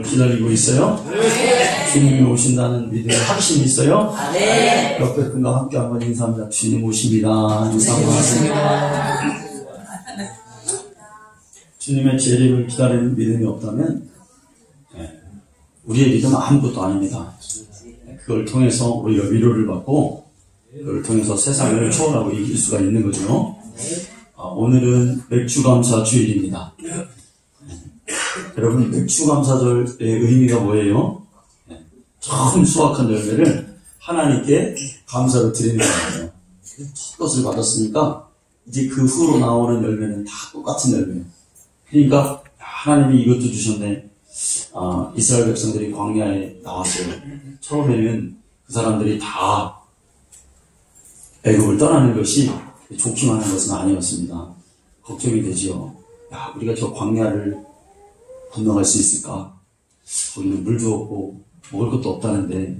기다리고 있어요? 네. 주님이 오신다는 믿음의 확신이 있어요? 네. 옆에 분과 함께 한번 인사합니다. 주님 오십니다. 인사합니다. 주님의 재림을 기다리는 믿음이 없다면 우리의 믿음은 아무것도 아닙니다. 그걸 통해서 우리가 위로를 받고 그걸 통해서 세상을 초월하고 이길 수가 있는 거죠. 오늘은 맥주감사 주일입니다. 여러분, 맥주감사절의 의미가 뭐예요? 처음 수확한 열매를 하나님께 감사로 드리는 거예요. 첫 것을 받았으니까 이제 그 후로 나오는 열매는 다 똑같은 열매예요. 그러니까 하나님이 이것도 주셨네. 이스라엘 백성들이 광야에 나왔어요. 처음에는 그 사람들이 다 애굽을 떠나는 것이 좋기만 한 것은 아니었습니다. 걱정이 되지요. 야, 우리가 저 광야를 건너갈 수 있을까? 거기는 물도 없고 먹을 것도 없다는데,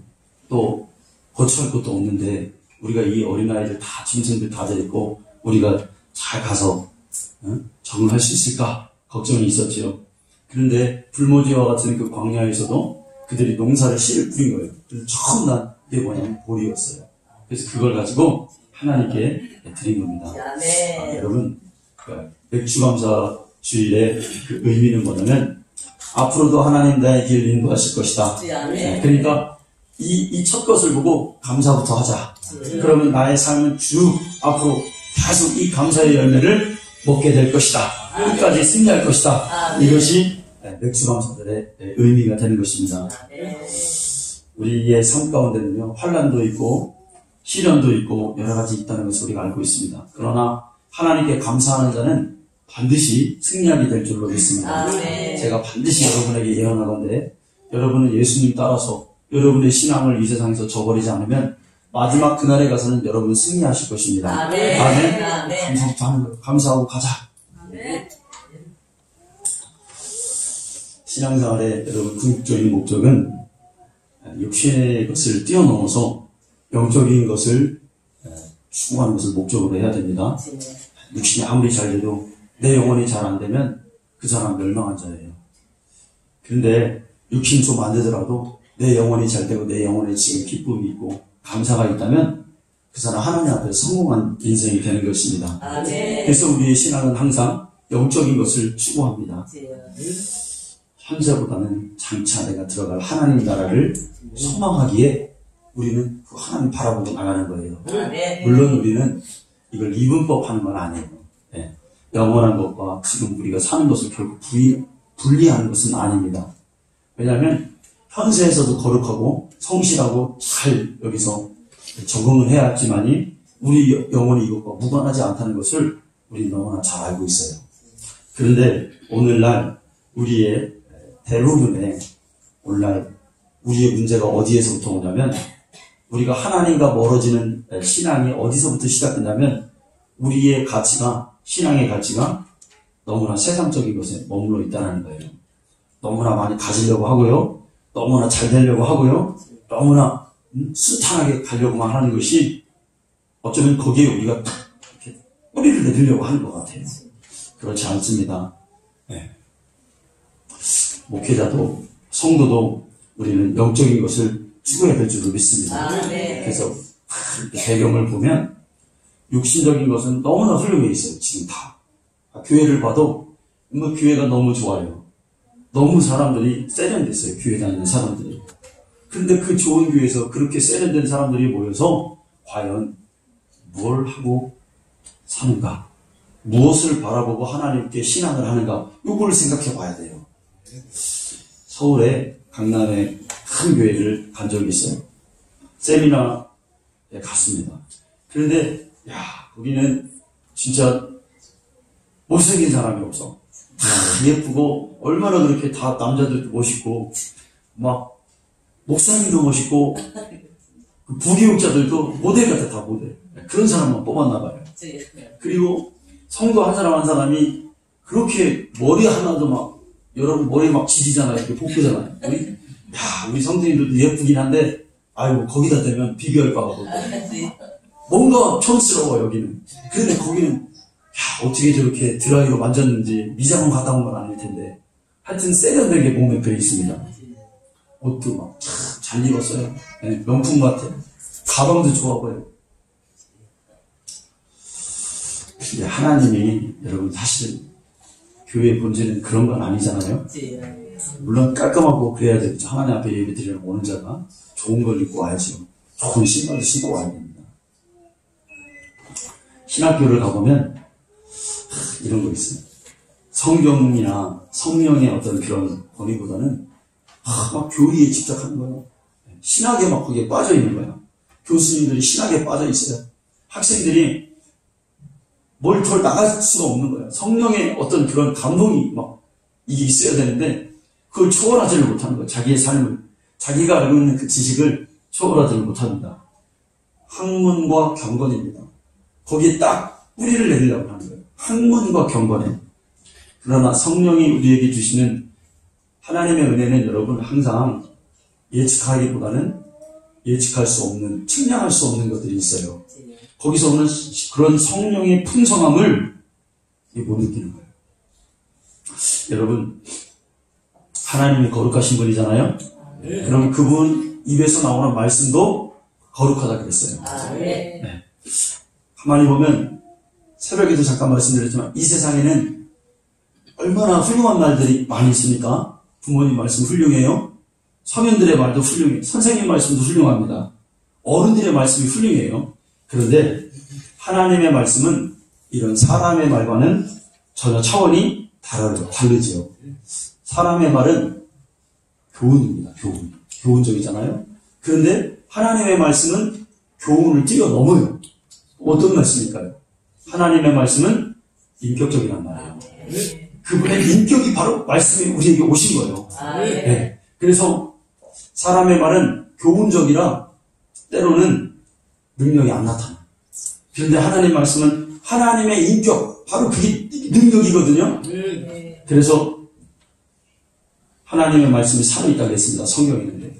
또 거처할 것도 없는데, 우리가 이 어린아이들 다 짐승들 다 데리고 우리가 잘 가서 적응할 수 있을까? 걱정이 있었지요. 그런데 불모지와 같은 그 광야에서도 그들이 농사를 씨를 뿌린 거예요. 그래서 처음 난 게 뭐냐면 보리였어요. 그래서 그걸 가지고 하나님께 드린 겁니다. 여러분, 맥주감사 주일의 그 의미는 뭐냐면 앞으로도 하나님 나의 길 인도하실 것이다. 그러니까 이 첫 것을 보고 감사부터 하자. 그러면 나의 삶은 쭉 앞으로 계속 이 감사의 열매를 먹게 될 것이다. 끝까지 승리할 것이다. 이것이 맥주감사절의 의미가 되는 것입니다. 우리의 삶 가운데는요, 환난도 있고 시련도 있고 여러 가지 있다는 것을 우리가 알고 있습니다. 그러나 하나님께 감사하는 자는 반드시 승리하게 될 줄로 믿습니다. 제가 반드시 여러분에게 예언하건대 여러분은 예수님 따라서 여러분의 신앙을 이 세상에서 저버리지 않으면 마지막 그날에 가서는 여러분은 승리하실 것입니다. 아멘. 감사부터 하는 거예요. 감사하고 가자. 신앙생활의 여러분 궁극적인 목적은 육신의 것을 뛰어넘어서 영적인 것을 추구하는 것을 목적으로 해야 됩니다. 육신이 아무리 잘 돼도 내 영혼이 잘 안 되면 그 사람 멸망한 자예요. 그런데 육신 좀 안 되더라도 내 영혼이 잘 되고 내 영혼에 지금 기쁨이 있고 감사가 있다면 그 사람 하나님 앞에 성공한 인생이 되는 것입니다. 그래서 우리의 신앙은 항상 영적인 것을 추구합니다. 현재보다는 장차 내가 들어갈 하나님 나라를 소망하기에 우리는 그 하나님 바라보고 나가는 거예요. 물론 우리는 이걸 이분법 하는 건 아니에요. 영원한 것과 지금 우리가 사는 것을 결국 분리하는 것은 아닙니다. 왜냐하면 현세에서도 거룩하고 성실하고 잘 여기서 적응을 해야 할지만이 우리 영혼이 이것과 무관하지 않다는 것을 우리 너무나 잘 알고 있어요. 그런데 오늘날 우리의 대부분의 오늘날 우리의 문제가 어디에서부터 오냐면 우리가 하나님과 멀어지는 신앙이 어디서부터 시작되냐면 우리의 가치가 신앙의 가치가 너무나 세상적인 것에 머물러 있다는 거예요. 너무나 많이 가지려고 하고요. 너무나 잘 되려고 하고요. 너무나 순탄하게 가려고만 하는 것이 어쩌면 거기에 우리가 이렇게 뿌리를 내리려고 하는 것 같아요. 그렇지 않습니다. 목회자도 성도도 우리는 영적인 것을 추구해야 될 줄로 믿습니다. 그래서 배경을 보면 육신적인 것은 너무나 훌륭해 있어요. 지금 다. 교회를 봐도 교회가 너무 좋아요. 너무 사람들이 세련됐어요. 교회 다니는 사람들이. 그런데 그 좋은 교회에서 그렇게 세련된 사람들이 모여서 과연 뭘 하고 사는가? 무엇을 바라보고 하나님께 신앙을 하는가? 이걸 생각해 봐야 돼요. 서울에 강남에 큰 교회를 간 적이 있어요. 세미나에 갔습니다. 그런데 거기는 진짜 못생긴 사람이 없어. 예쁘고 얼마나 그렇게 다 남자들도 멋있고 막 목사님도 멋있고 부교육자들도 모델 같아. 다 모델. 그런 사람만 뽑았나 봐요. 그리고 성도 한 사람 한 사람이 그렇게 머리 하나도 막 여러분 머리 막 지지잖아요. 이렇게 볶으잖아요. 우리 성도님들도 예쁘긴 한데 아이고 거기다 대면 비교할 바가 없고 뭔가 촌스러워 여기는. 그런데 거기는 어떻게 저렇게 드라이로 만졌는지 미장원 갔다 온 건 아닐 텐데 하여튼 세련되게 몸에 배 있습니다. 옷도 막 잘 입었어요. 네, 명품 같아. 가방도 좋아 보여요. 근데 하나님이 여러분 사실 교회의 본질은 그런 건 아니잖아요. 물론 깔끔하고 그래야 되겠죠. 하나님 앞에 예배 드리러 오는 자가 좋은 걸 입고 와야죠. 좋은 신발을 신고 와야 됩니다. 신학교를 가보면 이런 거 있어요. 성경이나 성령의 어떤 그런 권위보다는 막 교리에 집착하는 거예요. 신학에 막 거기에 빠져 있는 거예요. 교수님들이 신학에 빠져 있어요. 학생들이 뭘 더 나갈 수가 없는 거예요. 성령의 어떤 그런 감동이 막 이게 있어야 되는데 그걸 초월하지를 못하는 거예요. 자기의 삶을, 자기가 알고 있는 그 지식을 초월하지를 못합니다. 학문과 경건입니다. 거기에 딱 뿌리를 내리려고 하는 거예요. 학문과 경건에. 그러나 성령이 우리에게 주시는 하나님의 은혜는 여러분 항상 예측하기보다는 예측할 수 없는, 측량할 수 없는 것들이 있어요. 거기서 오는 그런 성령의 풍성함을 못 느끼는 거예요. 여러분, 하나님이 거룩하신 분이잖아요. 그럼 그분 입에서 나오는 말씀도 거룩하다 그랬어요. 네. 가만히 보면 새벽에도 잠깐 말씀드렸지만 이 세상에는 얼마나 훌륭한 말들이 많이 있습니까? 부모님 말씀 훌륭해요. 성인들의 말도 훌륭해요. 선생님 말씀도 훌륭합니다. 어른들의 말씀이 훌륭해요. 그런데 하나님의 말씀은 이런 사람의 말과는 전혀 차원이 다르죠. 사람의 말은 교훈입니다. 교훈적이잖아요. 그런데 하나님의 말씀은 교훈을 뛰어넘어요. 어떤 말씀일까요? 하나님의 말씀은 인격적이란 말이에요. 그분의 인격이 바로 말씀이 우리에게 오신 거예요. 네. 그래서 사람의 말은 교훈적이라 때로는 능력이 안 나타나요. 그런데 하나님 말씀은 하나님의 인격, 바로 그게 능력이거든요. 그래서 하나님의 말씀이 살아있다고 했습니다. 성경에 있는데.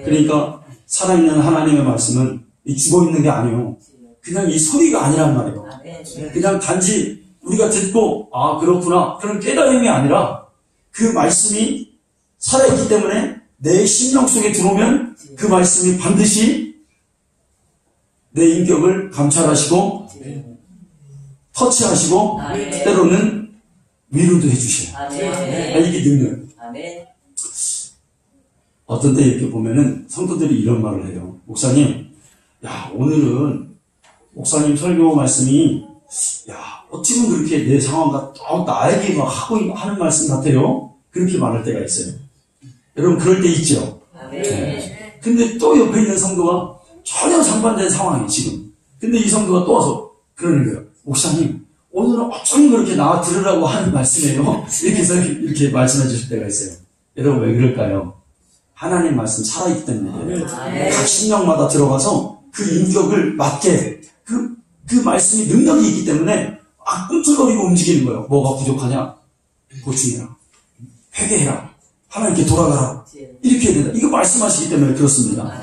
그러니까 살아있는 하나님의 말씀은 죽어있는 게 아니에요. 그냥 이 소리가 아니란 말이에요. 그냥 단지 우리가 듣고 아 그렇구나 그런 깨달음이 아니라 그 말씀이 살아있기 때문에 내 심령 속에 들어오면 그 말씀이 반드시 내 인격을 감찰하시고 터치하시고 때로는 위로도 해주셔요. 이게 능력. 어떤 때 이렇게 보면은 성도들이 이런 말을 해요. 목사님, 야 오늘은 목사님 설교 말씀이 야 어찌면 그렇게 내 상황과 또 나에게 막 하는 말씀 같아요. 그렇게 말할 때가 있어요. 여러분 그럴 때 있죠. 네. 근데 또 옆에 있는 성도가 전혀 상반된 상황이 지금. 근데 이 성도가 또 와서 그러는 거예요. 목사님 오늘은 어쩜 그렇게 나와 들으라고 하는 말씀이에요. 이렇게 해서 이렇게 말씀해 주실 때가 있어요. 여러분 왜 그럴까요? 하나님 말씀 살아있기 때문에 각 신령마다 들어가서 그 인격을 맞게 그 말씀이 능력이 있기 때문에 꿈틀거리고 움직이는 거예요. 뭐가 부족하냐? 보충해라. 회개해라. 하나님께 돌아가라. 이렇게 해야 된다. 이거 말씀하시기 때문에 그렇습니다.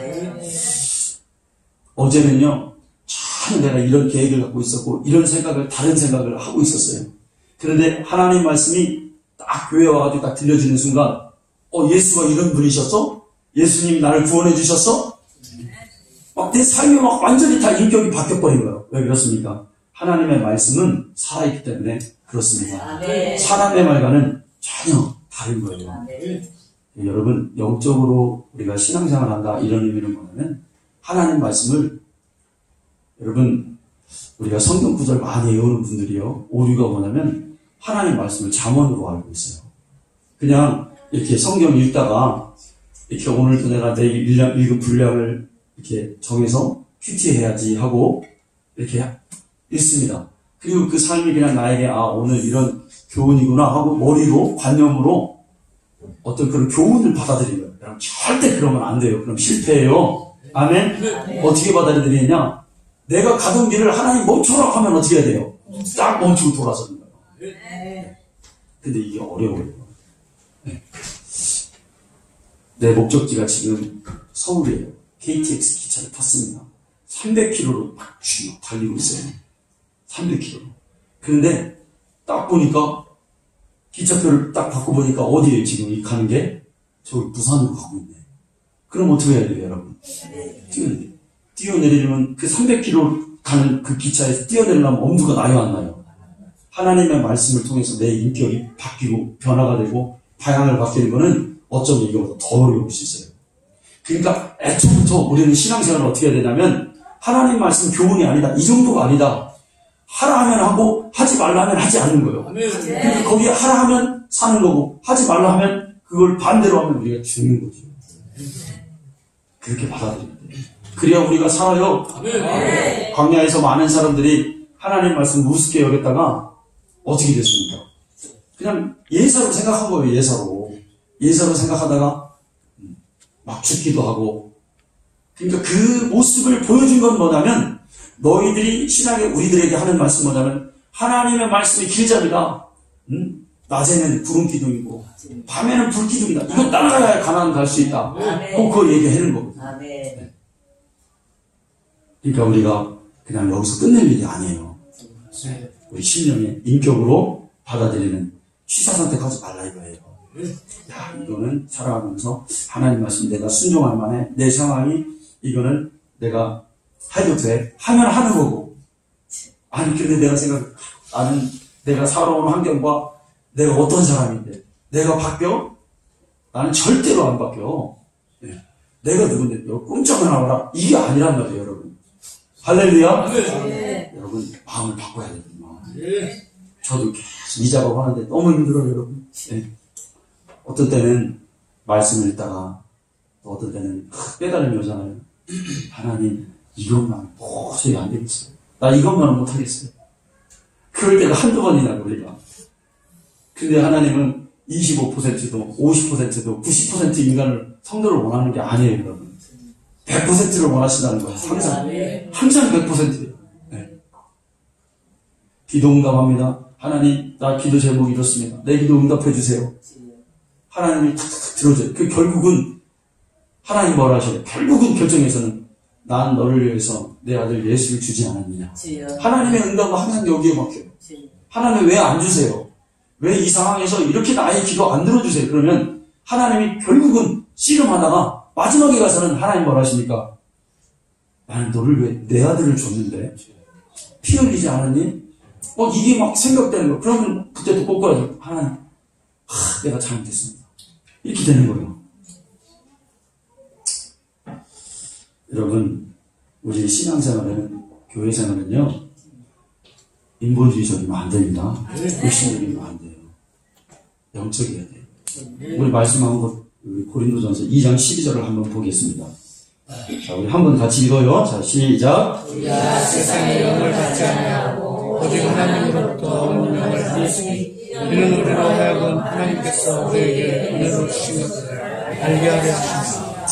어제는요. 참 내가 이런 계획을 갖고 있었고 이런 생각을 다른 생각을 하고 있었어요. 그런데 하나님 말씀이 딱 교회에 와가지고 딱 들려지는 순간 예수가 이런 분이셨어? 예수님이 나를 구원해 주셨어? 막 내 삶이 막 완전히 다 인격이 바뀌어버린 거예요. 왜 그렇습니까? 하나님의 말씀은 살아있기 때문에 그렇습니다. 사람의 말과는 전혀 다른 거예요. 여러분 영적으로 우리가 신앙생활을 한다 이런 의미는 뭐냐면 하나님 말씀을 여러분 우리가 성경 구절 많이 외우는 분들이요 오류가 뭐냐면 하나님 말씀을 잠언으로 알고 있어요. 그냥 이렇게 성경 읽다가 이렇게 오늘도 내가 내일 읽은 분량을 이렇게 정해서 큐티해야지 하고 이렇게 읽습니다. 그리고 그 삶이 그냥 나에게 오늘 이런 교훈이구나 하고 머리로 관념으로 어떤 그런 교훈을 받아들인 거예요. 그럼 절대 그러면 안 돼요. 그럼 실패해요. 아멘? 어떻게 받아들이느냐? 내가 가던 길을 하나님 멈춰라 하면 어떻게 해야 돼요? 딱 멈추고 돌아서는 거예요. 근데 이게 어려워요. 내 목적지가 지금 서울이에요. KTX 기차를 탔습니다. 300km로 막 달리고 있어요. 300km. 그런데 딱 보니까 기차표를 딱 바꿔보니까 어디에요 지금 가는 게? 저기 부산으로 가고 있네. 그럼 어떻게 해야 돼요, 여러분? 뛰어내리려면 그 300km 가는 그 기차에서 뛰어내리려면 엄두가 나요, 안 나요? 하나님의 말씀을 통해서 내 인격이 바뀌고 변화가 되고 방향을 바뀌는 거는 어쩌면 이거보다 더 어려울 수 있어요. 그러니까 애초부터 우리는 신앙생활을 어떻게 해야 되냐면 하나님 말씀 교훈이 아니다. 이 정도가 아니다. 하라 하면 하고 하지 말라 하면 하지 않는 거예요. 그러니까 거기에 하라 하면 사는 거고 하지 말라 하면 그걸 반대로 하면 우리가 죽는 거죠. 그렇게 받아들여야 돼요. 그래야 우리가 살아요. 광야에서 많은 사람들이 하나님 말씀 우습게 여겼다가 어떻게 됐습니까? 그냥 예사로 생각한 거예요. 예사로 생각하다가 막 죽기도 하고. 그러니까 그 모습을 보여준 건 뭐냐면 너희들이 신앙에 우리들에게 하는 말씀 뭐냐면 하나님의 말씀이 길잡이다. 낮에는 구름 기둥이고 밤에는 불 기둥이다. 이거 따라가야 가나안 갈 수 있다. 꼭 그걸 얘기하는 거거든요. 네. 그러니까 우리가 그냥 여기서 끝낼 일이 아니에요. 우리 심령의 인격으로 받아들이는 취사 선택하지 말라 이거예요. 야, 이거는 살아가면서 하나님 말씀 내가 순종할 만해. 내 상황이 이거는 내가 해도 돼. 하면 하는 거고. 아니 근데 나는 내가 살아온 환경과 내가 어떤 사람인데 내가 바뀌어? 나는 절대로 안 바뀌어. 네. 내가 누군데 꼼짝을 하거나 이게 아니란 말이에요, 여러분. 할렐루야. 네. 여러분 마음을 바꿔야 되거든요. 네. 저도 계속 이 작업하는데 너무 힘들어요, 여러분. 네. 어떤 때는 말씀을 읽다가 어떤 때는 깨달음이 오잖아요. 하나님 이것만 도저히 안 되겠어요. 나 이것만은 못하겠어요. 그럴 때가 한두 번이나 우리가. 근데 하나님은 25%도 50%도 90% 인간을 성도를 원하는 게 아니에요, 여러분. 100%를 원하신다는 거예요. 항상 100%예요. 네. 기도 응답합니다. 하나님, 나 기도 제목이 이렇습니다. 내 기도 응답해 주세요. 하나님이 탁탁 들어줘요. 그 결국은 하나님 뭐라 하셔요? 결국은 결정에서는 난 너를 위해서 내 아들 예수를 주지 않았느냐. 하나님의 응답은 항상 여기에 막혀요. 하나님 왜 안 주세요? 왜 이 상황에서 이렇게 나의 기도 안 들어주세요? 그러면 하나님이 결국은 씨름하다가 마지막에 가서는 하나님 뭐라 하십니까? 나는 너를 왜 내 아들을 줬는데 피 흘리지 않았니? 이게 막 생각되는 거예요. 그러면 그때도 꼬꾸라져. 하나님, 내가 잘못했습니다. 이렇게 되는 거예요. 여러분, 우리 신앙생활은, 교회생활은요, 인본주의적이면 안 됩니다. 육신적이면 안 돼요. 영적이어야 돼요. 우리 말씀한 것, 고린도전서 2장 12절을 한번 보겠습니다. 자, 우리 한번 같이 읽어요. 자, 시작. 우리가 세상의 영을 받지 아니하고 오직 하나님으로부터 온 영을 받으시니 이는 우리로 하여금 하나님께서 우리에게 은혜로 주신 것을 알게 하려 하십니다.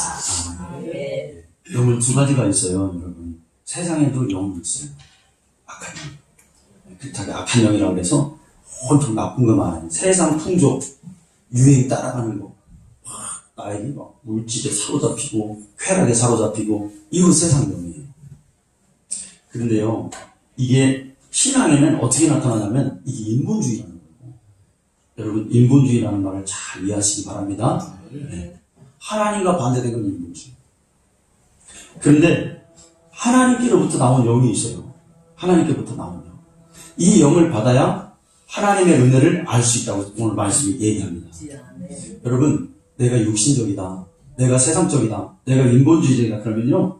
영은 두 가지가 있어요, 여러분. 세상에도 영이 있어요. 악한 영. 그렇다고 악한 영이라고 해서 온통 나쁜 것만 아니에요. 세상 풍조, 유행 따라가는 거. 나에게 막 물질에 사로잡히고, 쾌락에 사로잡히고, 이거 세상 영이에요. 그런데요, 이게 신앙에는 어떻게 나타나냐면, 이게 인본주의라는 거예요. 여러분, 인본주의라는 말을 잘 이해하시기 바랍니다. 네. 하나님과 반대된 건 인본주의. 그런데 하나님께로부터 나온 영이 있어요. 하나님께로부터 나온 영. 이 영을 받아야 하나님의 은혜를 알 수 있다고 오늘 말씀이 얘기합니다. 여러분, 내가 육신적이다, 내가 세상적이다, 내가 인본주의적이다 그러면요,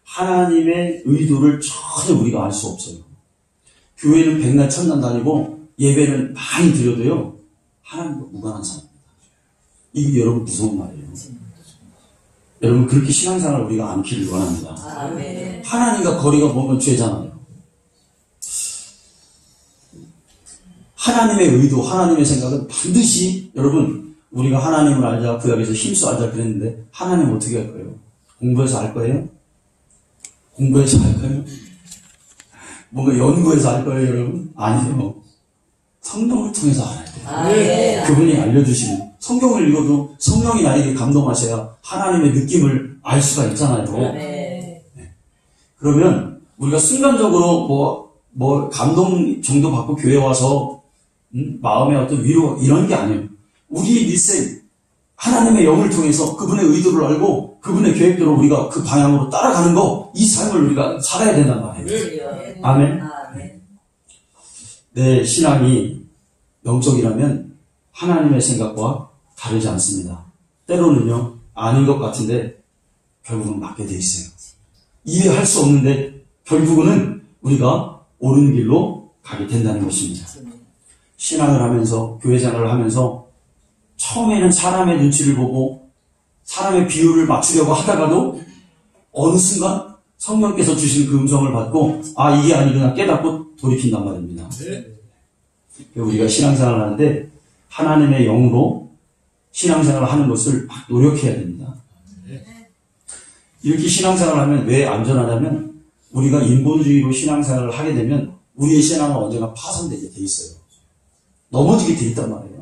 하나님의 의도를 전혀 우리가 알 수 없어요. 교회는 백날 천날 다니고 예배를 많이 드려도요, 하나님과 무관한 사람입니다. 이게 여러분 무서운 말이에요. 여러분, 그렇게 신앙생활을 우리가 않기를 원합니다. 아멘. 하나님과 거리가 멀면 죄잖아요. 하나님의 의도, 하나님의 생각은 반드시, 여러분, 우리가 하나님을 알자, 구약에서 힘써 알자 그랬는데, 하나님 어떻게 할 거예요? 공부해서 알 거예요? 공부해서 알 거예요? 뭔가 연구해서 알 거예요, 여러분? 아니에요. 성경을 통해서 알아야 돼요. 아멘. 그분이 알려주시는. 성경을 읽어도 성령이 나에게 감동하셔야 하나님의 느낌을 알 수가 있잖아요. 네. 그러면 우리가 순간적으로 감동 정도 받고 교회 와서 마음의 어떤 위로 이런 게 아니에요. 우리 일생 하나님의 영을 통해서 그분의 의도를 알고 그분의 계획대로 우리가 그 방향으로 따라가는 거, 이 삶을 우리가 살아야 된단 말이에요. 아멘. 내 신앙이 영적이라면 하나님의 생각과 다르지 않습니다. 때로는요, 아닌 것 같은데 결국은 맞게 돼 있어요. 이해할 수 없는데 결국은 우리가 옳은 길로 가게 된다는 것입니다. 신앙을 하면서, 교회 생활을 하면서 처음에는 사람의 눈치를 보고 사람의 비율을 맞추려고 하다가도 어느 순간 성령께서 주신 그 음성을 받고 아, 이게 아니구나 깨닫고 돌이킨단 말입니다. 우리가 신앙생활을 하는데 하나님의 영으로 신앙생활을 하는 것을 막 노력해야 됩니다. 이렇게 신앙생활을 하면 왜 안전하냐면 우리가 인본주의로 신앙생활을 하게 되면 우리의 신앙은 언젠가 파손되게 돼 있어요. 넘어지게 돼 있단 말이에요.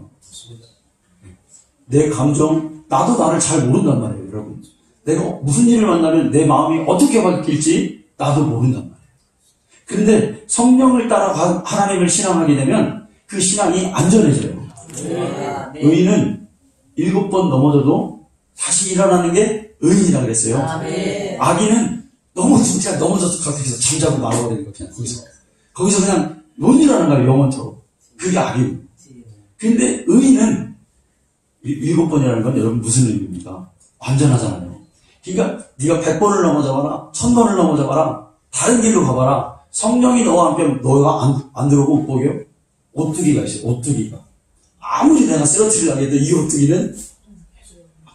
내 감정, 나도 나를 잘 모른단 말이에요, 여러분. 내가 무슨 일을 만나면 내 마음이 어떻게 바뀔지 나도 모른단 말이에요. 그런데 성령을 따라 하나님을 신앙하게 되면 그 신앙이 안전해져요. 의인은 7번 넘어져도 다시 일어나는 게 의인이라고 그랬어요. 악인은 넘어져서 가서 잠자고 말아버리는 거 그냥 거기서 그냥 못 일어나는 거예요, 영원토록. 그게 악인. 근데 의인은 7번이라는 건 여러분 무슨 의미입니까? 안전하잖아요. 그러니까 네가 100번을 넘어져봐라, 1000번을 넘어져봐라, 다른 길로 가봐라. 성령이 너와 함께 하면 너가 안 들어오고 못 보게요? 오뚜기가 있어요. 오뚜기가. 아무리 내가 쓰러뜨리려고 해도 이 오뚜기는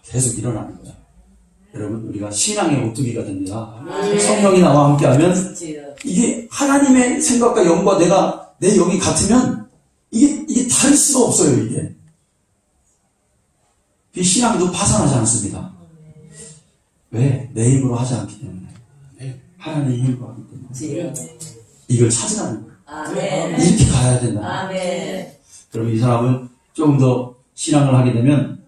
계속 일어나는 거야. 여러분, 우리가 신앙의 오뚜기가 됩니다. 성령이 나와 함께 하면 이게 하나님의 생각과 영과 내 영이 같으면 이게 다를 수가 없어요, 이게. 이 신앙도 파산하지 않습니다. 왜? 내 힘으로 하지 않기 때문에. 하나님의 힘으로 하기 때문에. 이걸 찾으라는 거예요. 이렇게 가야 된다. 그럼 이 사람은 조금 더 신앙을 하게 되면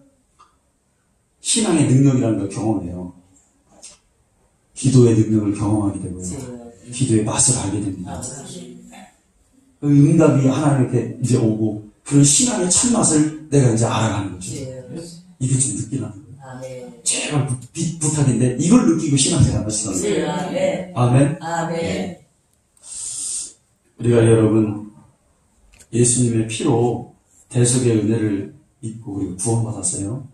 신앙의 능력이라는 걸 경험해요. 기도의 능력을 경험하게 되고요. 기도의 맛을 알게 됩니다. 응답이 하나님께 이제 오고 그런 신앙의 참맛을 내가 이제 알아가는 거죠. 이게 좀 느끼라는 거예요. 제발 부탁인데 이걸 느끼고 신앙생활 하시라는 거예요. 아멘. 우리가 여러분 예수님의 피로 대속의 은혜를 입고 우리가 구원받았어요.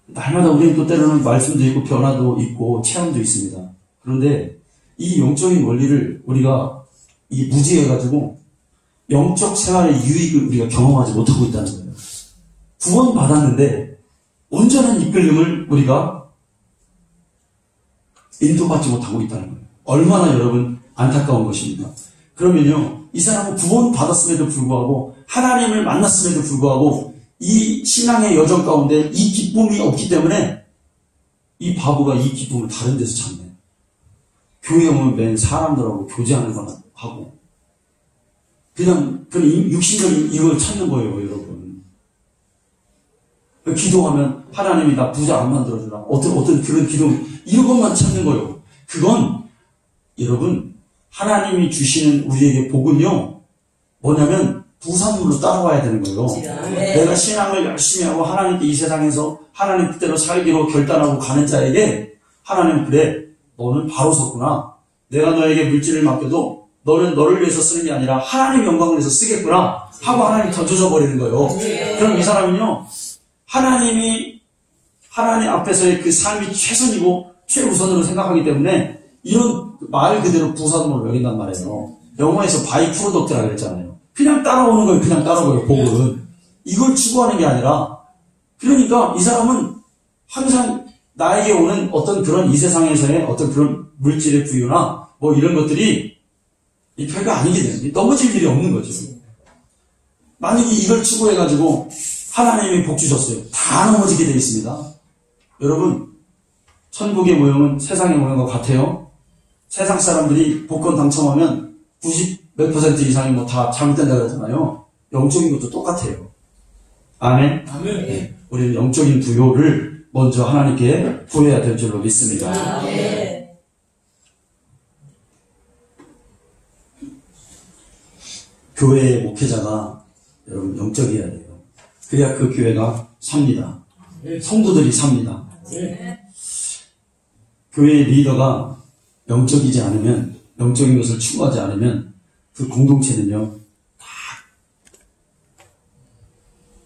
날마다 우리는 또 때로는 말씀도 있고 변화도 있고 체험도 있습니다. 그런데 이 영적인 원리를 우리가 이 무지해가지고 영적 생활의 유익을 우리가 경험하지 못하고 있다는 거예요. 구원받았는데 온전한 이끌림을 우리가 인도받지 못하고 있다는 거예요. 얼마나 여러분 안타까운 것입니까? 그러면요, 이 사람은 구원받았음에도 불구하고 하나님을 만났음에도 불구하고 이 신앙의 여정 가운데 이 기쁨이 없기 때문에 이 바보가 이 기쁨을 다른 데서 찾네. 교회 오면 맨 사람들하고 교제하는 거나 하고 그냥 육신적인 이걸 찾는 거예요, 여러분. 기도하면 하나님이 나 부자 안 만들어주라. 어떤 그런 기도 이런 것만 찾는 거예요. 그건 여러분 하나님이 주시는 우리에게 복은요 뭐냐면 부산물로 따라와야 되는 거예요. 내가 신앙을 열심히 하고 하나님께 이 세상에서 하나님 뜻대로 살기로 결단하고 가는 자에게 하나님 그래 너는 바로 섰구나. 내가 너에게 물질을 맡겨도 너는 너를 위해서 쓰는 게 아니라 하나님 영광을 위해서 쓰겠구나 하고 하나님 던져줘 버리는 거예요. 그럼 이 사람은요 하나님 앞에서의 그 삶이 최선이고 최우선으로 생각하기 때문에 이런 말 그대로 부산물을 여긴단 말이에요. 영어에서 바이 프로덕트라고 그랬잖아요. 그냥 따라오는 거예요. 그냥 따라오고요. 복은. 이걸 추구하는 게 아니라 그러니까 이 사람은 항상 나에게 오는 어떤 그런 이 세상에서의 어떤 그런 물질의 부유나 뭐 이런 것들이 이 별거 아니게 되는 넘어질 일이 없는 거죠. 만약에 이걸 추구해가지고 하나님이 복 주셨어요. 다 넘어지게 되어 있습니다. 여러분 천국의 모형은 세상의 모형과 같아요. 세상 사람들이 복권 당첨하면 90몇 % 이상이 뭐 다 잘못된다 그러잖아요. 영적인 것도 똑같아요. 아멘. 네. 우리는 영적인 부요를 먼저 하나님께 구해야 될 줄로 믿습니다. 아멘. 교회의 목회자가 여러분 영적이어야 돼요. 그래야 그 교회가 삽니다. 성도들이 삽니다. 교회의 리더가 영적이지 않으면, 영적인 것을 추구하지 않으면 그 공동체는요, 다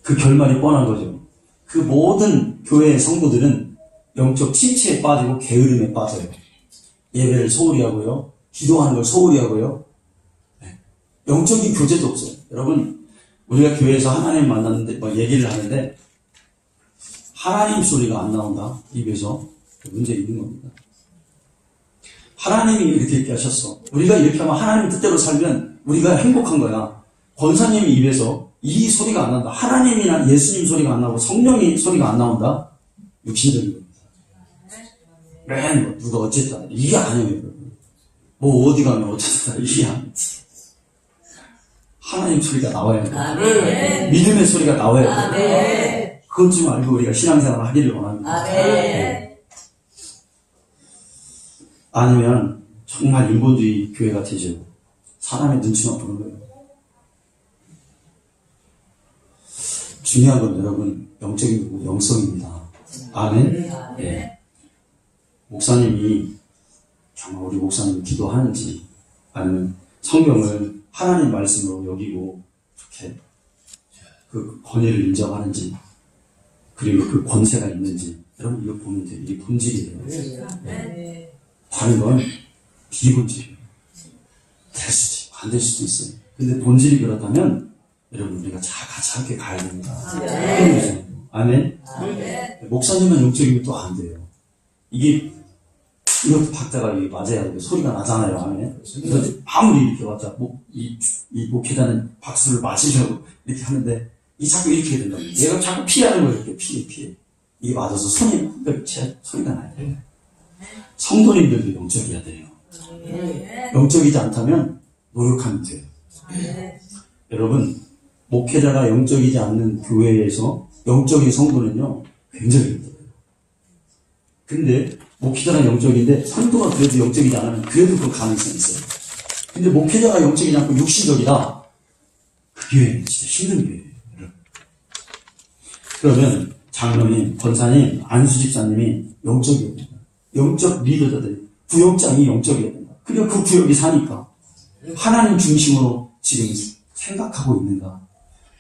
그 결말이 뻔한 거죠. 그 모든 교회의 성도들은 영적 침체에 빠지고 게으름에 빠져요. 예배를 소홀히 하고요, 기도하는 걸 소홀히 하고요, 영적인 교제도 없어요. 여러분, 우리가 교회에서 하나님 만났는데, 얘기를 하는데, 하나님 소리가 안 나온다, 입에서. 문제 있는 겁니다. 하나님이 이렇게 하셨어. 우리가 이렇게 하면 하나님 뜻대로 살면 우리가 행복한 거야. 권사님이 입에서 이 소리가 안 난다. 하나님이나 예수님 소리가 안 나고 성령이 소리가 안 나온다. 육신적인 겁니다. 맨 누가 어쨌다. 이게 아니에요. 뭐 어디 가면 어쨌다. 이게 아니에요. 하나님 소리가 나와야 돼요. 믿음의 소리가 나와야 돼요. 그것 좀 알고 우리가 신앙생활을 하기를 원합니다. 아니면 정말 인본주의 교회가 되죠. 사람의 눈치만 보는 거예요. 중요한 건 여러분, 영적인 거고 영성입니다. 아멘? 네. 목사님이, 정말 우리 목사님이 기도하는지, 아니면 성경을 하나님 말씀으로 여기고, 이렇게 그 권위를 인정하는지, 그리고 그 권세가 있는지, 여러분 이거 보면 돼요. 이게 본질이에요. 네. 다른 건 비본질이에요. 될 수도 있고 안 될 수도 있어요. 근데 본질이 그렇다면 여러분 우리가 같이 함께 가야 됩니다. 아멘. 목사님은 영적이면 또 안 돼요. 이것도 박자가 이게 맞아야 돼요. 소리가 나잖아요. 아멘. 그래서 아무리 이렇게 왔자 이 목회자는 박수를 맞으려고 이렇게 하는데 이 자꾸 이렇게 해야 된다. 얘가 자꾸 피하는 거예요. 이렇게 피해. 이게 맞아서 소리가 나야 돼요. 성도님들도 영적이어야 돼요. 영적이지 않다면 노력하면 돼요. 여러분, 목회자가 영적이지 않는 교회에서 영적인 성도는요, 굉장히 힘들어요. 근데 목회자가 영적인데 성도가 그래도 영적이지 않으면 그래도 그 가능성이 있어요. 근데 목회자가 영적이지 않고 육신적이다, 그 교회는 진짜 힘든 교회예요. 그러면 장로님, 권사님, 안수집사님이 영적이어야 된다. 영적 리더들이, 부역장이 영적이어야 된다. 그러니까 그 부역이 사니까 하나님 중심으로 지금 생각하고 있는가.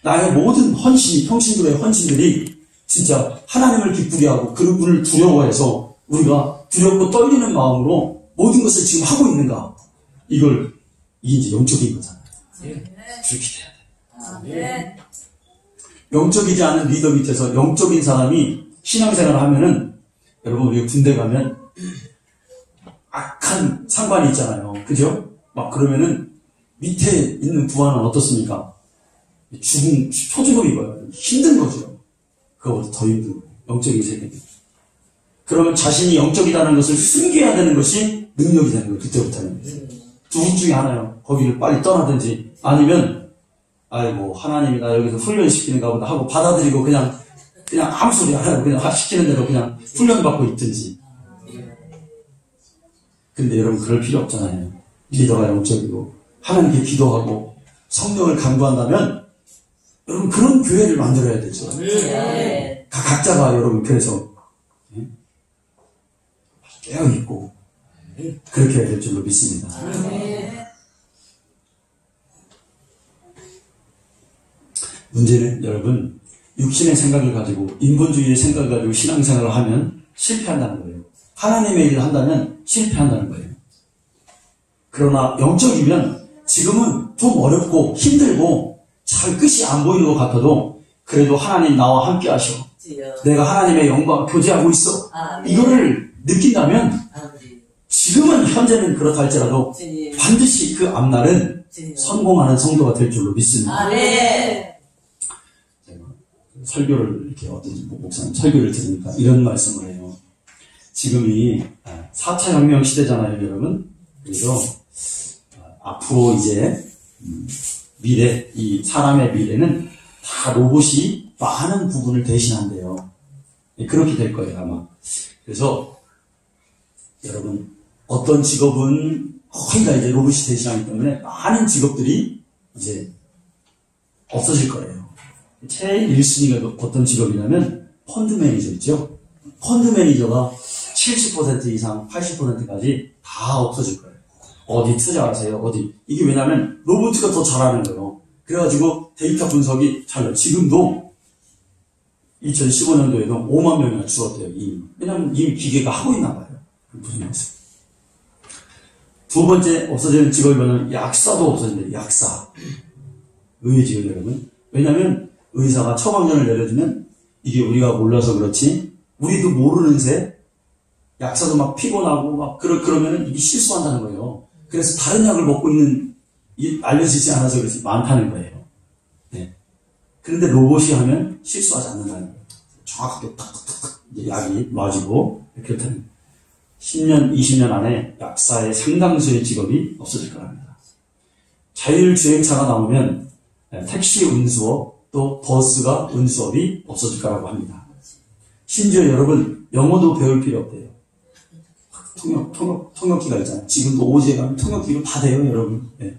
나의 모든 헌신이, 평신도의 헌신들이 진짜 하나님을 기쁘게 하고 그분을 두려워해서 우리가 두렵고 떨리는 마음으로 모든 것을 지금 하고 있는가. 이게 이제 영적인 거잖아요. 그렇게 돼야 돼. 영적이지 않은 리더 밑에서 영적인 사람이 신앙생활을 하면은, 여러분 우리가 군대 가면 악한 상관이 있잖아요. 그죠? 막 그러면은 밑에 있는 부하는 어떻습니까? 초죽음 입어요. 힘든 거죠. 그거보다 더 힘든 거예요. 영적인 세계. 그러면 자신이 영적이라는 것을 숨겨야 되는 것이 능력이 되는 거예요. 그때부터는. 둘 중에 하나요. 거기를 빨리 떠나든지, 아니면 아이고 하나님이 나 여기서 훈련시키는가 보다 하고 받아들이고 그냥 아무 소리 안 하고 그냥 시키는 대로 그냥 훈련받고 있든지. 근데 여러분 그럴 필요 없잖아요. 리더가 영적이고 하나님께 기도하고 성령을 강구한다면 여러분 그런 교회를 만들어야 되죠. 각자가 여러분 그래서 깨어있고 그렇게 해야 될 줄로 믿습니다. 문제는 여러분, 육신의 생각을 가지고, 인본주의의 생각을 가지고 신앙생활을 하면 실패한다는 거예요. 하나님의 일을 한다면 실패한다는 거예요. 그러나 영적이면 지금은 좀 어렵고 힘들고 잘 끝이 안 보이는 것 같아도 그래도 하나님 나와 함께 하셔. 내가 하나님의 영광 교제하고 있어. 이거를 느낀다면 지금은 현재는 그렇다 할지라도 반드시 그 앞날은 성공하는 성도가 될 줄로 믿습니다. 설교를 이렇게 어떤 목사님 설교를 들으니까 이런 말씀을 해요. 지금이 4차 혁명 시대잖아요, 여러분. 그래서 앞으로 이제 미래, 이 사람의 미래는 다 로봇이 많은 부분을 대신한대요. 그렇게 될 거예요, 아마. 그래서 여러분 어떤 직업은 거의 다 이제 로봇이 대신하기 때문에 많은 직업들이 이제 없어질 거예요. 제일 1순위가 어떤 직업이냐면 펀드 매니저 있죠? 펀드 매니저가 70% 이상, 80%까지 다 없어질 거예요. 어디 투자하세요? 어디. 이게 왜냐면 로봇가 더 잘하는 거예요. 그래가지고 데이터 분석이 잘나요. 지금도 2015년도에도 5만 명이나 줄었대요. 이미. 왜냐면 이미 기계가 하고 있나 봐요. 무슨 말씀? 두 번째 없어지는 직업이면 약사도 없어진대요. 약사. 의외지요, 여러분. 왜냐면 의사가 처방전을 내려주면 이게 우리가 몰라서 그렇지 우리도 모르는 새 약사도 막 피곤하고 막 그러면은 이게 실수한다는 거예요. 그래서 다른 약을 먹고 있는 알려지지 않아서 그렇지 많다는 거예요. 네. 그런데 로봇이 하면 실수하지 않는다는 거예요. 정확하게 탁탁탁 약이 놔지고 그렇다는 거예요. 10년, 20년 안에 약사의 상당수의 직업이 없어질 거랍니다. 자율주행차가 나오면 택시 운수업 또 버스가 운수업이 없어질 거라고 합니다. 심지어 여러분 영어도 배울 필요 없대요. 통역기가 있잖아요. 지금도 오지에 가면 통역기로 다 돼요, 여러분. 네.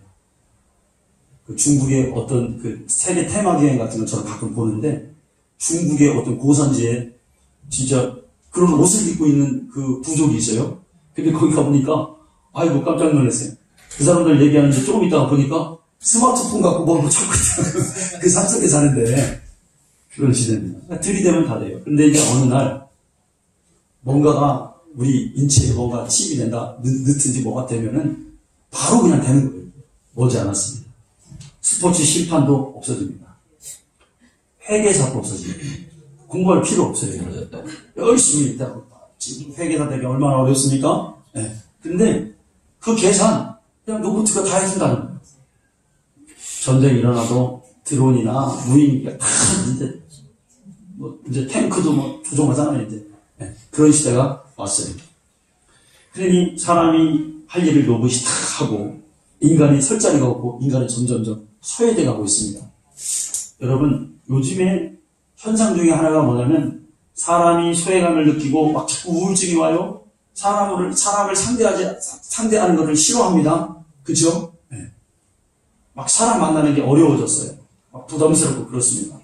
그 중국의 어떤 그 세계 테마기행 같은 거 저는 가끔 보는데 중국의 어떤 고산지에 진짜 그런 옷을 입고 있는 그 부족이 있어요. 근데 거기 가보니까 아이고 깜짝 놀랐어요. 그 사람들 얘기하는데 조금 있다가 보니까 스마트폰 갖고 뭐 찾고 있다고 그 산속에 사는데 그런 시대입니다. 들이대면 다 돼요. 근데 이제 어느 날 뭔가가 우리 인체에 뭔가 침이 된다, 늦든지 뭐가 되면은 바로 그냥 되는 거예요. 머지 않았습니다. 스포츠 심판도 없어집니다. 회계사도 없어집니다. 공부할 필요 없어요. 열심히 있다고. 지금 회계사 되기 얼마나 어렵습니까? 네. 근데 그 계산 그냥 로봇가 다 해준다는 거예요. 전쟁이 일어나도 드론이나 무인기가 다 이제 탱크도 뭐 조종하잖아요. 이제 네. 그런 시대가 왔어요. 그러니 사람이 할 일을 로봇이 다 하고 인간이 설 자리가 없고 인간은 점점점 소외돼 가고 있습니다. 여러분 요즘에 현상 중에 하나가 뭐냐면 사람이 소외감을 느끼고 막 자꾸 우울증이 와요. 사람을 상대하는 것을 싫어합니다. 그죠? 네. 막 사람 만나는 게 어려워졌어요. 막 부담스럽고 그렇습니다.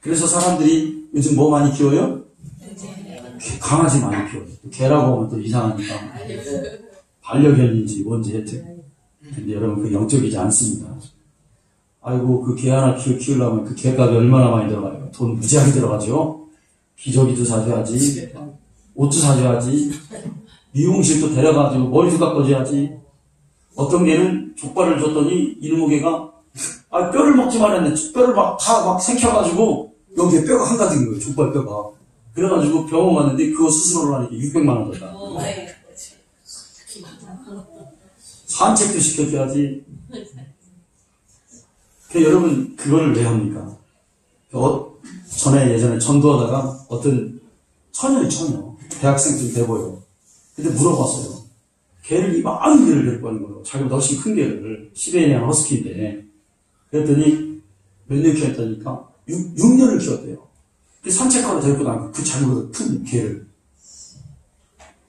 그래서 사람들이 요즘 뭐 많이 키워요? 강아지 많이 키워요. 개라고 하면 또 이상하니까. 반려견인지 뭔지 하여튼. 근데 여러분 그 영적이지 않습니다. 아이고 그 개 하나 키우려면 그 개값이 얼마나 많이 들어가요. 돈 무지하게 들어가죠. 기저귀도 사줘야지, 옷도 사줘야지, 미용실도 데려가지고 머리도 깎아줘야지. 어떤 개는 족발을 줬더니 이놈의 개가 뼈를 먹지 말았네. 뼈를 막 생겨가지고 여기에 뼈가 한가득인 거예요. 족발 뼈가. 그래가지고 병원 갔는데 그거 수술을 하니까 600만 원 줬다. 산책도 시켜줘야지. 여러분 그거를 왜 합니까? 예전에 전도하다가 어떤 처녀 대학생쯤 돼 보여. 근데 물어봤어요. 개를 많은 개를 데리고 가는 거예요. 자기보다 훨씬 큰 개를. 시베리안 허스키인데. 그랬더니 몇 년 키웠다니까 6년을 키웠대요. 산책하러 데리고 나가 그 자기보다 큰 개를.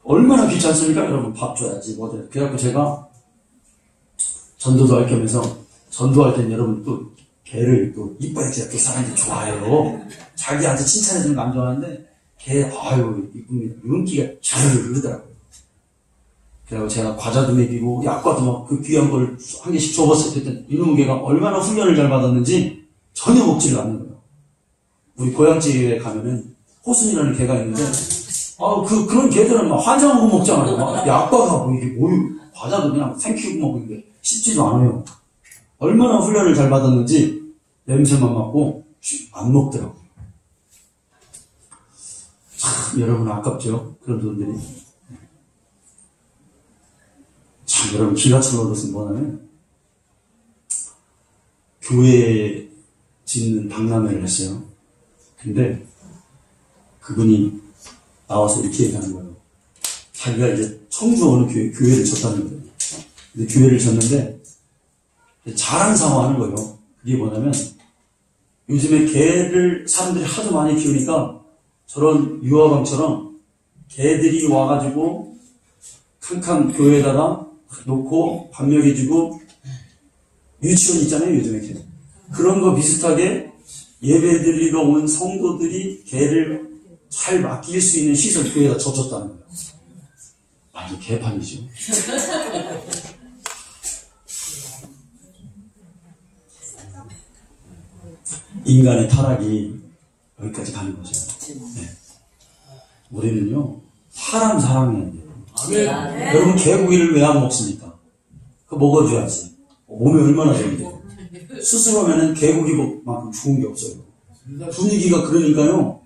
얼마나 귀찮습니까? 여러분 밥 줘야지 뭐. 그래갖고 제가 전도도 할 겸해서 전도할 땐 여러분 또 개를 또 이뻐야지 또 사람들이 좋아해요. 자기한테 칭찬해주는 거 안 좋아하는데 개 아유 이쁩니다. 윤기가 잘 흐르더라고요. 그래서 제가 과자도 먹이고 약과도 막 그 귀한 걸 한 개씩 줘봤어요. 그랬더니 이놈의 개가 얼마나 훈련을 잘 받았는지 전혀 먹지를 않는 거예요. 우리 고향집에 가면은 호순이라는 개가 있는데 그런 개들은 막 환장하고 먹잖아요. 막 약과가 뭐 이게 과자도 그냥 생키고 먹는데 씹지도 않아요. 얼마나 훈련을 잘 받았는지 냄새만 맡고 안 먹더라고요. 참 여러분 아깝죠? 그런 분들이. 참 여러분 기가 차는 것은 뭐냐면 교회에 짓는 박람회를 했어요. 근데 그분이 나와서 이렇게 얘기하는 거예요. 자기가 이제 청주 어느 교회를 졌다는 거예요. 근데 교회를 졌는데 자랑사와 하는 거예요. 그게 뭐냐면 요즘에 개를 사람들이 하도 많이 키우니까 저런 유아방처럼 개들이 와가지고 칸칸 교회에다가 놓고 밥 먹여주고 유치원 있잖아요 요즘에 개. 그런 거 비슷하게 예배드리러 온 성도들이 걔를 잘 맡길 수 있는 시설 교회에다 젖혔다는 거예요. 완전 개판이죠. 인간의 타락이 여기까지 가는 거죠. 네. 우리는요, 사람 사랑해야 돼요. 여러분, 개고기를 왜 안 먹습니까? 그거 먹어줘야지. 몸에 얼마나 좋은데. 스스로면은 개고기만큼 좋은 게 없어요. 분위기가 그러니까요,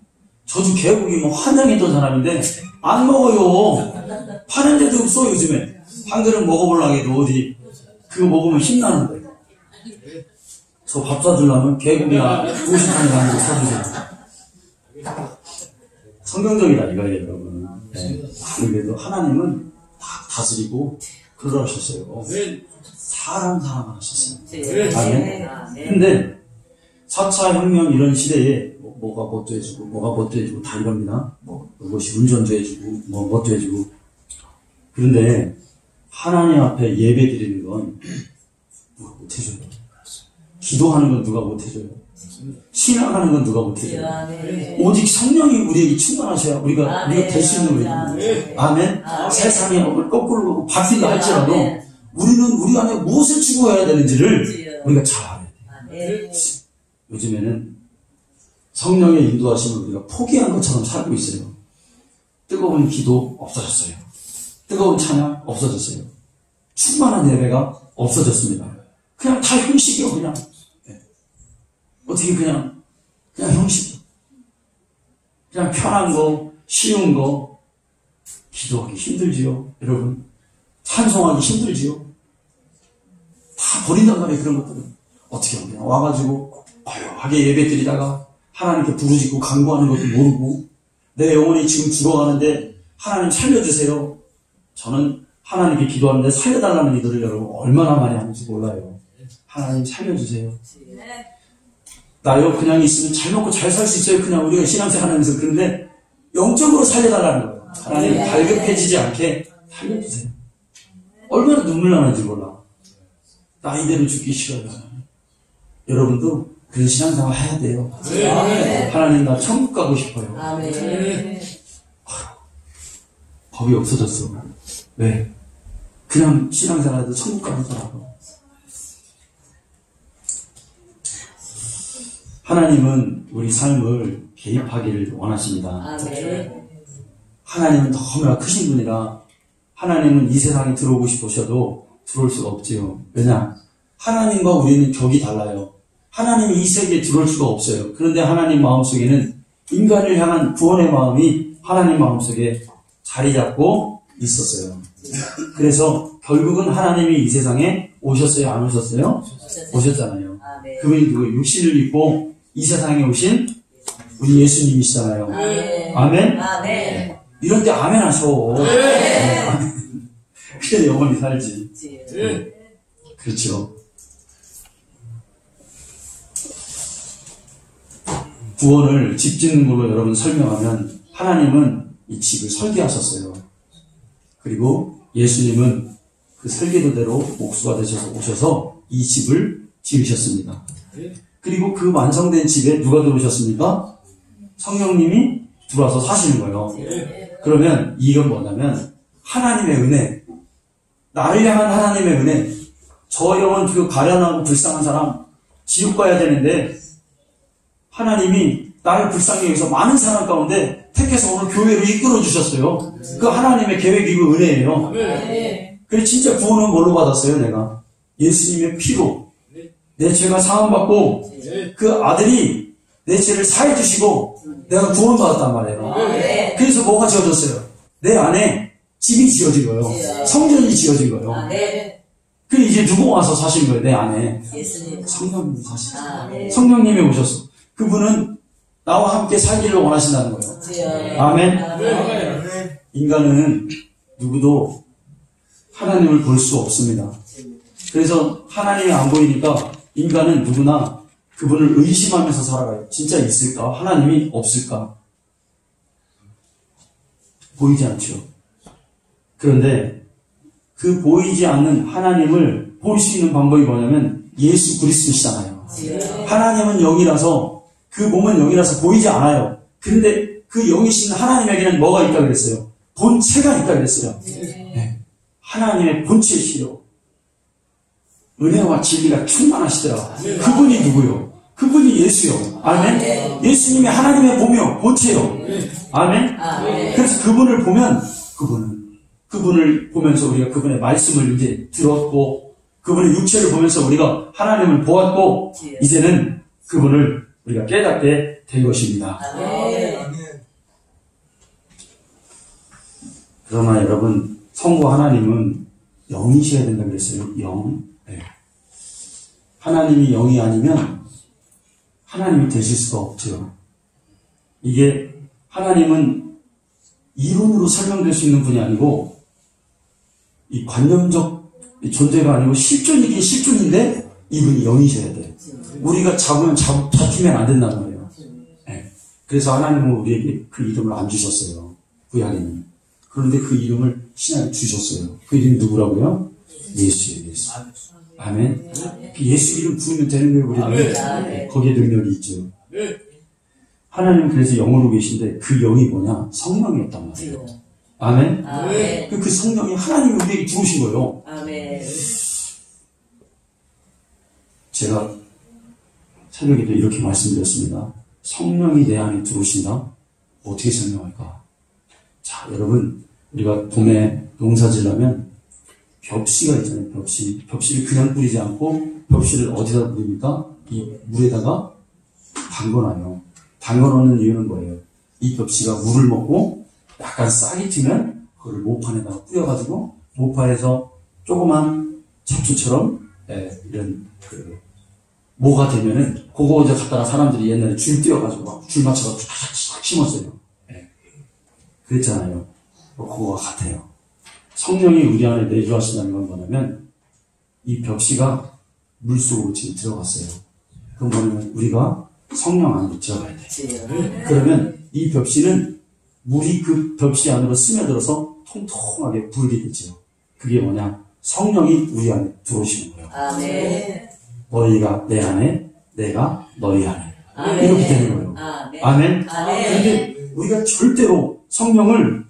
저도 개고기 뭐 환장했던 사람인데, 안 먹어요. 파는 데도 없어, 요즘에. 한 그릇 먹어보려고 해도 어디, 그거 먹으면 힘나는데. 저 밥 사주려면 개고기나 도시판에 가는 거 사주세요. 성경적이다, 이거예요, 여러분. 네. 그래도 하나님은 다 다스리고, 그러셨어요. 사람 사랑하셨어요. 근데 4차 혁명 이런 시대에 뭐가 뭣도 해주고 뭐가 뭣도 해주고 다 이럽니다. 그것이 운전도 해주고 뭣도 해주고. 그런데 하나님 앞에 예배 드리는 건 누가 못해줘요. 기도하는 건 누가 못해줘요. 신앙하는 건 누가 못해줘요. 오직 성령이 우리에게 충만하셔야 우리가 될 수 있는 거예요. 아멘. 세상에 거꾸로 바뀐다 할지라도 우리는 우리 안에 무엇을 추구해야 되는지를 우리가 잘 알아야 돼요. 요즘에는 성령의 인도하심을 우리가 포기한 것처럼 살고 있어요. 뜨거운 기도 없어졌어요. 뜨거운 찬양 없어졌어요. 충만한 예배가 없어졌습니다. 그냥 다 형식이요, 그냥. 네. 어떻게 그냥 형식이요. 그냥 편한 거, 쉬운 거, 기도하기 힘들지요, 여러분. 찬송하기 힘들지요. 다 버린단 말이에요, 그런 것들은. 어떻게 하면 그냥 와가지고 고요하게 예배 드리다가 하나님께 부르짖고 간구하는 것도 모르고 내 영혼이 지금 죽어가는데 하나님 살려주세요. 저는 하나님께 기도하는데 살려달라는 기도를 여러분 얼마나 많이 하는지 몰라요. 하나님 살려주세요. 나요 그냥 있으면 잘 먹고 잘 살 수 있어요. 그냥 우리가 신앙생활 하면서. 그런데 영적으로 살려달라는 거예요. 하나님 갈급해지지 않게 살려주세요. 얼마나 눈물 나는지 몰라. 나이대로 죽기 싫어요. 여러분도 그런 신앙생활 해야 돼요. 하나님 나 천국 가고 싶어요. 법이 없어졌어. 왜? 그냥 신앙생활해도 천국 가는 거라고. 하나님은 우리 삶을 개입하기를 원하십니다. 하나님은 너무나 크신 분이라 하나님은 이 세상에 들어오고 싶으셔도 들어올 수가 없지요. 왜냐? 하나님과 우리는 격이 달라요. 하나님이 이 세계에 들어올 수가 없어요. 그런데 하나님 마음속에는 인간을 향한 구원의 마음이 하나님 마음속에 자리 잡고 있었어요. 그래서 결국은 하나님이 이 세상에 오셨어요? 안 오셨어요? 오셨잖아요. 그분이 누구 육신을 입고 이 세상에 오신 우리 예수님이시잖아요. 아멘? 네. 이런 때 아멘 하셔. 그래 영원히 살지. 그렇죠. 구원을 집 짓는 걸로 여러분 설명하면 하나님은 이 집을 설계하셨어요. 그리고 예수님은 그 설계도대로 목수가 되셔서 오셔서 이 집을 지으셨습니다. 그리고 그 완성된 집에 누가 들어오셨습니까? 성령님이 들어와서 사시는 거예요. 그러면 이건 뭐냐면 하나님의 은혜, 나를 향한 하나님의 은혜. 저 영혼 그 가련하고 불쌍한 사람 지옥 가야 되는데 하나님이 나를 불쌍히 여기서 많은 사람 가운데 택해서 오늘 교회로 이끌어 주셨어요. 그 하나님의 계획이고 은혜예요. 그래 진짜 구원은 뭘로 받았어요? 내가 예수님의 피로 내 죄가 사함받고 그 아들이 내 죄를 사해 주시고 내가 구원받았단 말이에요. 그래서 뭐가 지어졌어요? 내 안에 집이 지어진 거예요. 성전이 지어진 거예요. 그 이제 누구 와서 사신 거예요? 내 안에 성령님이 사시죠. 성령님이 오셨어. 그분은 나와 함께 살기를 원하신다는 거예요. 아멘. 인간은 누구도 하나님을 볼 수 없습니다. 그래서 하나님이 안 보이니까 인간은 누구나 그분을 의심하면서 살아가요. 진짜 있을까? 하나님이 없을까? 보이지 않죠. 그런데 그 보이지 않는 하나님을 볼 수 있는 방법이 뭐냐면 예수 그리스도시잖아요. 하나님은 영이라서 그 그 몸은 영이라서 보이지 않아요. 그런데 그 영이신 하나님에게는 뭐가 있다 그랬어요? 본체가 있다 그랬어요. 네. 하나님의 본체시요. 은혜와 진리가 충만하시더라. 그분이 누구요? 그분이 예수요. 아멘. 예수님이 하나님의 몸이요. 본체요. 아멘. 그래서 그분을 보면 그분을 보면서 우리가 그분의 말씀을 이제 들었고 그분의 육체를 보면서 우리가 하나님을 보았고 이제는 그분을 우리가 깨닫게 된 것입니다. 그러나 여러분 성부 하나님은 영이셔야 된다 그랬어요. 영. 네. 하나님이 영이 아니면 하나님이 되실 수가 없죠. 이게 하나님은 이론으로 설명될 수 있는 분이 아니고 이 관념적 존재가 아니고 실존이긴 실존인데 이분이 영이셔야 돼요. 우리가 잡히면 안 된다는 거예요. 네. 그래서 하나님은 우리에게 그 이름을 안 주셨어요. 구약에는. 그런데 그 이름을 신약에 주셨어요. 그 이름이 누구라고요? 예수예요. 예수. 아멘. 예수 이름 부르면 되는 거예요. 우리는. 거기에 능력이 있죠. 하나님은 그래서 영으로 계신데 그 영이 뭐냐? 성령이었단 말이에요. 아멘. 그 성령이 하나님이 우리에게 들어오신 거예요. 아멘. 제가 새벽에도 이렇게 말씀드렸습니다. 성령이 내 안에 들어오신다? 어떻게 설명할까? 자, 여러분, 우리가 봄에 농사 지려면 벽시가 있잖아요. 벽시. 벽시를 그냥 뿌리지 않고 벽시를 어디다 뿌립니까? 이 물에다가 담궈놔요. 담궈놓는 이유는 뭐예요? 이 벽시가 물을 먹고 약간 싹이 트면 그걸 모판에다가 뿌려가지고 모판에서 조그만 잡초처럼 이런 모가 되면은 그거 이제 갖다가 사람들이 옛날에 줄 띄워가지고 막 줄 맞춰가지고 쫙 심었어요. 그랬잖아요. 그거와 같아요. 성령이 우리 안에 내주하신다는 건 뭐냐면 이 벽시가 물속으로 지금 들어갔어요. 그럼 뭐냐면 우리가 성령 안으로 들어가야 돼. 그러면 이 벽시는 물이 그 벽시 안으로 스며들어서 통통하게 불게 되죠. 그게 뭐냐? 성령이 우리 안에 들어오시는 거예요. 아멘. 너희가 내 안에, 내가 너희 안에. 아멘. 이렇게 되는 거예요. 아멘. 그런데 우리가 절대로 성령을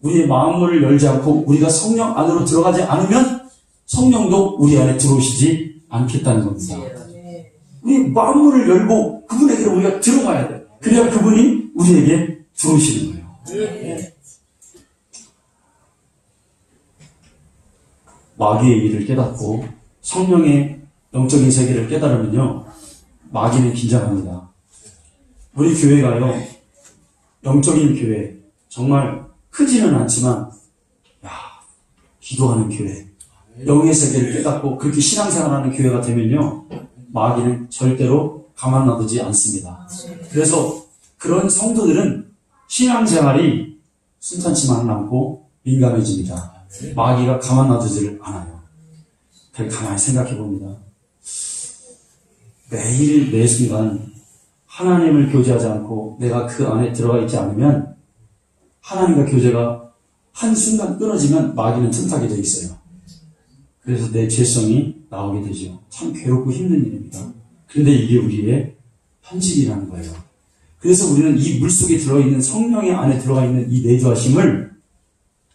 우리의 마음을 열지 않고 우리가 성령 안으로 들어가지 않으면 성령도 우리 안에 들어오시지 않겠다는 겁니다. 우리 마음을 열고 그분에게로 우리가 들어가야 돼. 그래야 그분이 우리에게 들어오시는 거예요. 마귀의 일을 깨닫고 성령의 영적인 세계를 깨달으면요, 마귀는 긴장합니다. 우리 교회가요, 영적인 교회, 정말 크지는 않지만, 기도하는 교회, 영의 세계를 깨닫고 그렇게 신앙생활하는 교회가 되면요, 마귀는 절대로 가만 놔두지 않습니다. 그래서 그런 성도들은 신앙생활이 순탄치만 않고 민감해집니다. 마귀가 가만 놔두지를 않아요. 가만히 생각해 봅니다. 매일 매 순간 하나님을 교제하지 않고 내가 그 안에 들어가 있지 않으면 하나님과 교제가 한순간 끊어지면 마귀는 틈타게 되어 있어요. 그래서 내 죄성이 나오게 되죠. 참 괴롭고 힘든 일입니다. 그런데 이게 우리의 현실이라는 거예요. 그래서 우리는 이 물속에 들어있는 성령의 안에 들어가 있는 이 내주하심을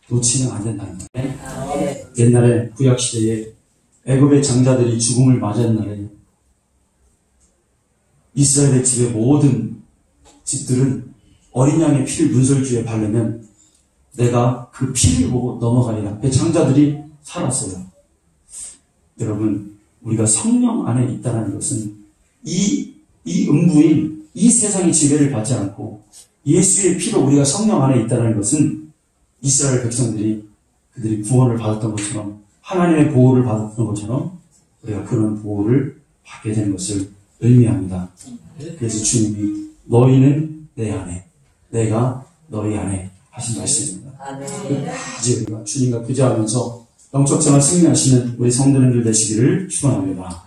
놓치면 안 된다는 거예요. 옛날에 구약시대에 애굽의 장자들이 죽음을 맞이한 날에 이스라엘의 집의 모든 집들은 어린 양의 피를 문설주에 바르면 내가 그 피를 보고 넘어가리라. 그 장자들이 살았어요. 여러분, 우리가 성령 안에 있다는 것은 이 음부인 이 세상의 지배를 받지 않고 예수의 피로 우리가 성령 안에 있다는 것은 이스라엘 백성들이 그들이 구원을 받았던 것처럼 하나님의 보호를 받았던 것처럼 우리가 그런 보호를 받게 된 것을 의미합니다. 그래서 주님이 너희는 내 안에, 내가 너희 안에 하신 말씀입니다. 이제 우리가 주님과 교제하면서 영적 생활 승리하시는 우리 성도님들 되시기를 축원합니다.